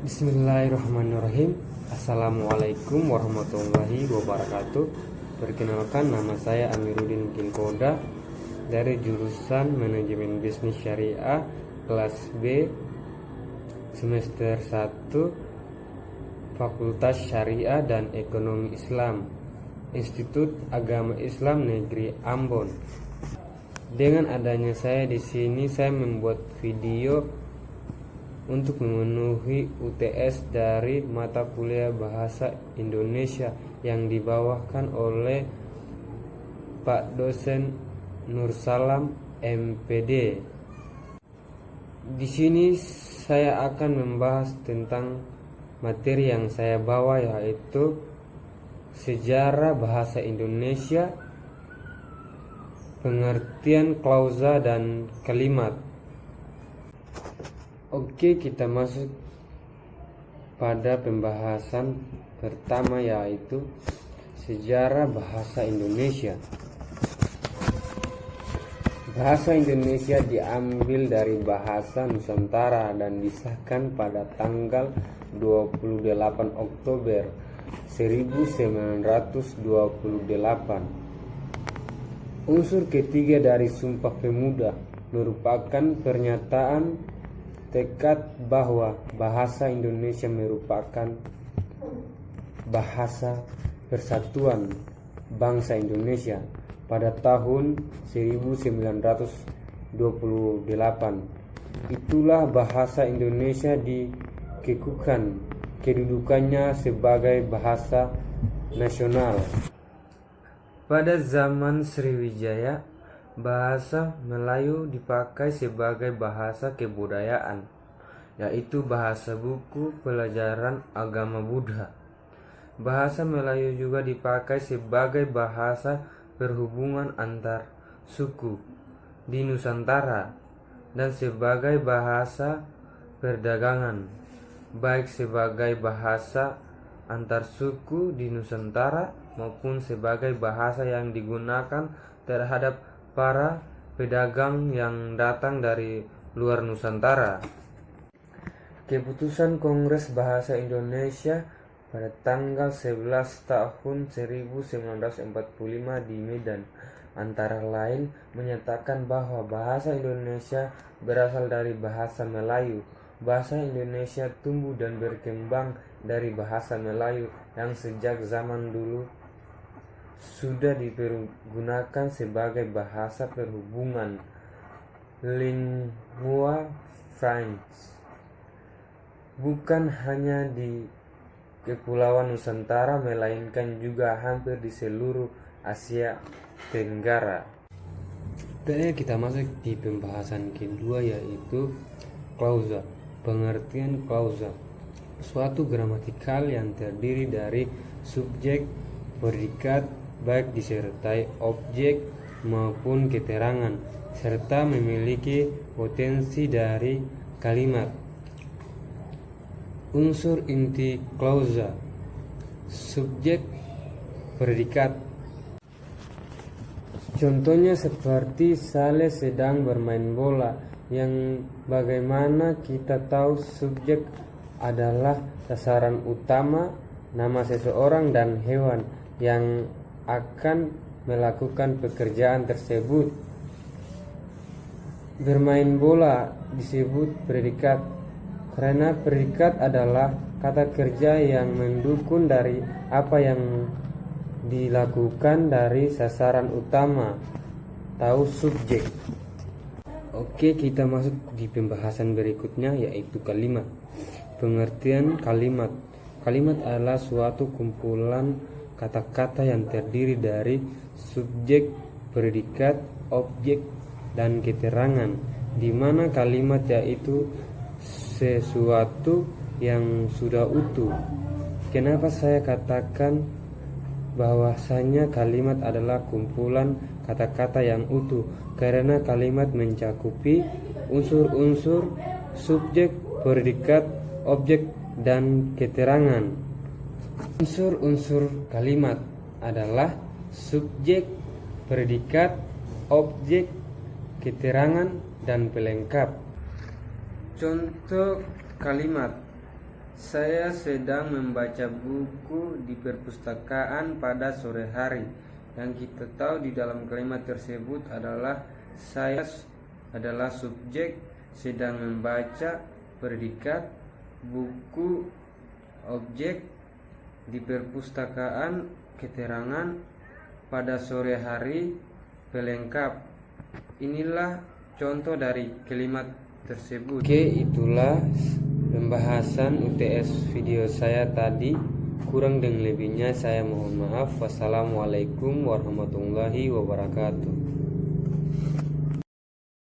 Bismillahirrahmanirrahim. Assalamualaikum warahmatullahi wabarakatuh. Perkenalkan, nama saya Amiruddin Kinkoda dari jurusan Manajemen Bisnis Syariah kelas B semester 1 Fakultas Syariah dan Ekonomi Islam, Institut Agama Islam Negeri Ambon. Dengan adanya saya di sini, saya membuat video untuk memenuhi UTS dari mata kuliah Bahasa Indonesia yang dibawakan oleh Pak Dosen Nursalam MPD. Di sini saya akan membahas tentang materi yang saya bawa, yaitu sejarah bahasa Indonesia, pengertian klausa dan kalimat. Oke, kita masuk pada pembahasan pertama, yaitu sejarah bahasa Indonesia. Bahasa Indonesia diambil dari bahasa Nusantara dan disahkan pada tanggal 28 Oktober 1928. Unsur ketiga dari Sumpah Pemuda merupakan pernyataan tekad bahwa bahasa Indonesia merupakan bahasa persatuan bangsa Indonesia pada tahun 1928. Itulah bahasa Indonesia dikukuhkan kedudukannya sebagai bahasa nasional. Pada zaman Sriwijaya, bahasa Melayu dipakai sebagai bahasa kebudayaan, yaitu bahasa buku pelajaran agama Buddha. Bahasa Melayu juga dipakai sebagai bahasa perhubungan antar suku di Nusantara dan sebagai bahasa perdagangan, baik sebagai bahasa antar suku di Nusantara maupun sebagai bahasa yang digunakan terhadap para pedagang yang datang dari luar Nusantara. Keputusan Kongres Bahasa Indonesia pada tanggal 11 tahun 1945 di Medan antara lain menyatakan bahwa bahasa Indonesia berasal dari bahasa Melayu. Bahasa Indonesia tumbuh dan berkembang dari bahasa Melayu yang sejak zaman dulu sudah dipergunakan sebagai bahasa perhubungan, lingua franca, bukan hanya di Kepulauan Nusantara melainkan juga hampir di seluruh Asia Tenggara. Dan kita masuk di pembahasan kedua, yaitu klausa. Pengertian klausa: suatu gramatikal yang terdiri dari subjek, predikat, baik disertai objek maupun keterangan, serta memiliki potensi dari kalimat. Unsur inti klausa: subjek, predikat. Contohnya seperti Saleh sedang bermain bola, yang bagaimana kita tahu subjek adalah sasaran utama, nama seseorang dan hewan yang akan melakukan pekerjaan tersebut. Bermain bola disebut predikat karena predikat adalah kata kerja yang mendukung dari apa yang dilakukan dari sasaran utama, tahu subjek. Oke, kita masuk di pembahasan berikutnya, yaitu kalimat. Pengertian kalimat: kalimat adalah suatu kumpulan kata-kata yang terdiri dari subjek, predikat, objek, dan keterangan, di mana kalimat yaitu sesuatu yang sudah utuh. Kenapa saya katakan bahwasanya kalimat adalah kumpulan kata-kata yang utuh? Karena kalimat mencakupi unsur-unsur subjek, predikat, objek, dan keterangan. Unsur-unsur kalimat adalah subjek, predikat, objek, keterangan, dan pelengkap. Contoh kalimat: Saya sedang membaca buku di perpustakaan pada sore hari. Yang kita tahu di dalam kalimat tersebut adalah saya adalah subjek, sedang membaca predikat, buku objek, di perpustakaan keterangan, pada sore hari pelengkap. Inilah contoh dari kalimat tersebut. Oke, itulah pembahasan UTS video saya tadi. Kurang dan lebihnya saya mohon maaf. Wassalamualaikum warahmatullahi wabarakatuh.